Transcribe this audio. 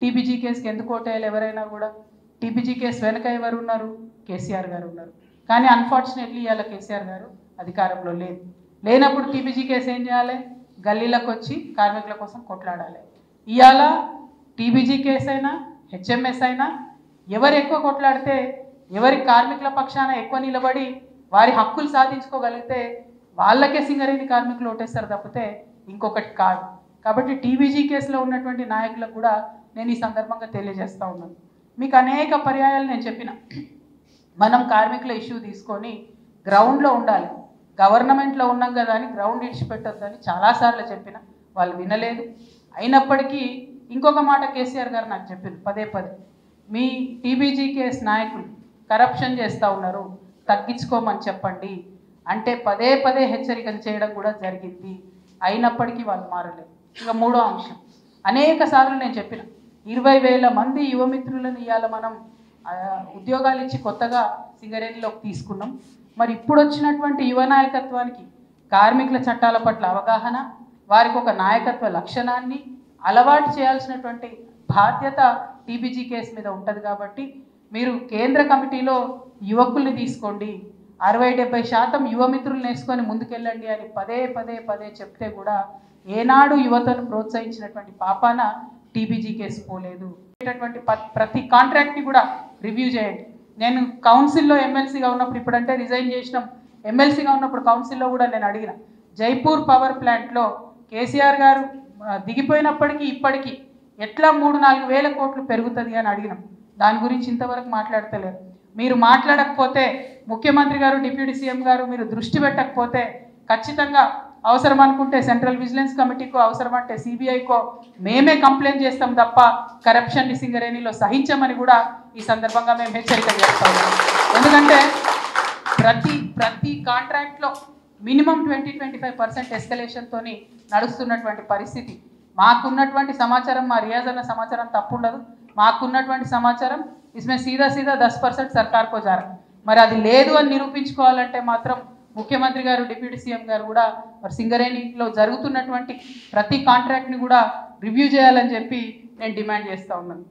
TBG కేసుకి ఎందుకు ఓటేయాలి ఎవరైనా కూడా? టీబీజీ కేసు వెనక ఎవరు ఉన్నారు? కేసీఆర్ గారు ఉన్నారు. కానీ అన్ఫార్చునేట్లీ ఇవాళ కేసీఆర్ గారు అధికారంలో లేనప్పుడు టీబీజీ కేసు ఏం చేయాలి? గల్లీలకు వచ్చి కార్మికుల కోసం కొట్లాడాలి. ఇవాళ టీబీజీ కేసు అయినా హెచ్ఎంఎస్ అయినా ఎవరు ఎక్కువ కొట్లాడితే, ఎవరి కార్మికుల పక్షాన ఎక్కువ నిలబడి వారి హక్కులు సాధించుకోగలిగితే వాళ్ళకే సింగరేణి కార్మికులు ఓటేస్తారు తప్పితే ఇంకొకటి కాదు. కాబట్టి టీబీజీ కేసులో ఉన్నటువంటి నాయకులకు కూడా నేను ఈ సందర్భంగా తెలియజేస్తూ ఉన్నాను. మీకు అనేక పర్యాయాలు నేను చెప్పిన, మనం కార్మికుల ఇష్యూ తీసుకొని గ్రౌండ్లో ఉండాలి. గవర్నమెంట్లో ఉన్నాం కదా అని గ్రౌండ్ ఇడిచిపెట్టొద్దని చాలాసార్లు చెప్పిన, వాళ్ళు వినలేదు. అయినప్పటికీ ఇంకొక మాట కేసీఆర్ గారు నాకు చెప్పింది పదే పదే, మీ టీబీజీ కేసు నాయకులు కరప్షన్ చేస్తూ ఉన్నారు, తగ్గించుకోమని చెప్పండి అంటే పదే పదే హెచ్చరికలు చేయడం కూడా జరిగింది. అయినప్పటికీ వాళ్ళు మారలేదు. ఇక మూడో అంశం, అనేక సార్లు నేను చెప్పిన, 20,000 మంది యువమిత్రులను ఇవాళ మనం ఉద్యోగాలు ఇచ్చి కొత్తగా సింగరేణిలోకి తీసుకున్నాం. మరి ఇప్పుడు వచ్చినటువంటి యువ నాయకత్వానికి కార్మికుల చట్టాల పట్ల అవగాహన, వారికి ఒక నాయకత్వ లక్షణాన్ని అలవాటు చేయాల్సినటువంటి బాధ్యత టీబీజీ కేసు మీద ఉంటుంది. కాబట్టి మీరు కేంద్ర కమిటీలో యువకుల్ని తీసుకోండి, 60-70% యువమిత్రులను వేసుకొని ముందుకెళ్ళండి అని పదే పదే పదే చెప్తే కూడా ఏనాడు యువతను ప్రోత్సహించినటువంటి పాపాన టీబీజీ కేసు పోలేదు. ప్రతి కాంట్రాక్ట్ని కూడా రివ్యూ చేయండి. నేను కౌన్సిల్లో ఎమ్మెల్సీగా ఉన్నప్పుడు, ఇప్పుడంటే రిజైన్ చేసినాం, ఎమ్మెల్సీగా ఉన్నప్పుడు కౌన్సిల్లో కూడా నేను అడిగిన, జైపూర్ పవర్ ప్లాంట్లో కేసీఆర్ గారు దిగిపోయినప్పటికీ ఇప్పటికీ ఎట్లా 3-4 వేల కోట్లు పెరుగుతుంది అని అడిగినాం. దాని గురించి ఇంతవరకు మాట్లాడతలేరు. మీరు మాట్లాడకపోతే, ముఖ్యమంత్రి గారు డిప్యూటీ సీఎం గారు మీరు దృష్టి పెట్టకపోతే ఖచ్చితంగా అవసరం అనుకుంటే సెంట్రల్ విజిలెన్స్ కమిటీకో, అవసరమంటే సిబిఐకో మేమే కంప్లైంట్ చేస్తాం తప్ప కరప్షన్ని సింగరేణిలో సహించమని కూడా ఈ సందర్భంగా మేము హెచ్చరిక చేస్తాం. ఎందుకంటే ప్రతి కాంట్రాక్ట్లో మినిమం 20-25% ఎస్కలేషన్తో నడుస్తున్నటువంటి పరిస్థితి. మాకున్నటువంటి సమాచారం, మా రియాజ్ అన్న సమాచారం తప్పుండదు, మాకున్నటువంటి సమాచారం इसमें सीधा 10% सरकार को जा रहा है. మరి అది లేదు అని నిరూపించుకోవాలంటే మాత్రం ముఖ్యమంత్రి గారు, డిప్యూటీ సీఎం గారు కూడా మరి సింగరేణిలో జరుగుతున్నటువంటి ప్రతి కాంట్రాక్ట్ని కూడా రివ్యూ చేయాలని చెప్పి నేను డిమాండ్ చేస్తూ ఉన్నాను.